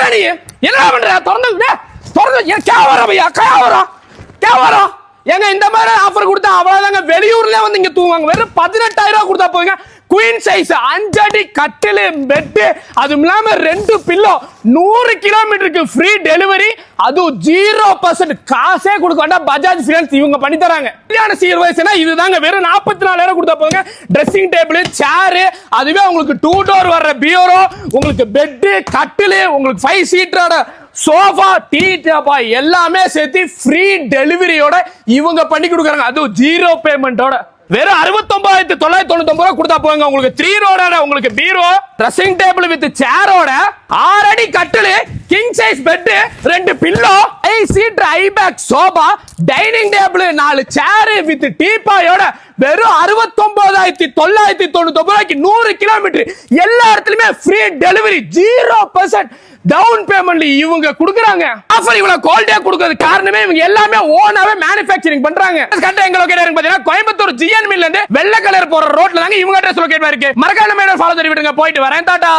யாரா நீ என்ன பண்ற திறந்து ஏங்க இந்த மாதிரி ஆஃபர் கொடுத்தா அவ்வளவுதாங்க வெளியூர்ல வந்து இங்க தூங்குவாங்க வெறும் 18,000 ரூபாய் கொடுத்தா போதுங்க குயின் சைஸ் 5 அடி கட்டிலு பெட் அதுவும் இல்லாம 2 பில்லோ 100 கிலோமீட்டருக்கு ஃப்ரீ டெலிவரி அது 0% காசே கொடுக்க வேண்டாம் பஜாஜ் ஃபினான்ஸ் இவங்க பண்ணி தராங்க கல்யாண சீர்வரிசைனா இதுதாங்க வெறும் 44,000 கொடுத்தா போதுங்க ட்ரெஸ்ஸிங் டேபிள் சேர் அதுவே உங்களுக்கு 2 டோர் வர்ற பியூரோ உங்களுக்கு பெட் கட்டிலு உங்களுக்கு 5 சீட்டரோட சோஃபா டீ டப்பா எல்லாமே சேர்த்து ஃப்ரீ டெலிவரியோட இவங்க பண்ணி கொடுக்குறாங்க அதுவும் 0 பேமெண்டோட வெறும் 69,999 ரூபாய் கொடுத்தா போங்க உங்களுக்கு 3 ரோட உங்களுக்கு பீரோ ட்ரெஸ்ஸிங் டேபிள் வித் சேரோட 6 அடி கட்டிலு king size bed 2 pillow 5 seat ஐ பேக் sofa dining table 4 chair with டீபாயோட வெறும் 69,999 ரூபாய்க்கு 100 கிலோமீட்டர் எல்லா இடத்துலயுமே ஃப்ரீ டெலிவரி 0% டவுன் பேமெண்ட்ல இவங்க கொடுக்கறாங்க ஆஃபர் இவ்வளவு குவாலிட்டியா கொடுக்கிறது காரணமே இவங்க எல்லாமே ஓனாவே மேனுஃபேக்சரிங் பண்றாங்க கரெக்ட்டா எங்க லொகேட் இருக்கு பாத்தீங்கன்னா கோயம்புத்தூர் ஜிஎன் மில்ல இருந்து வெள்ளை கலர் போற ரோட்ல தாங்க இவங்க அட்ரஸ் லொகேட் இருக்கு மறக்காம ஃபாலோ பண்ணி விடுங்க போயிட்டு வரேன் டாடா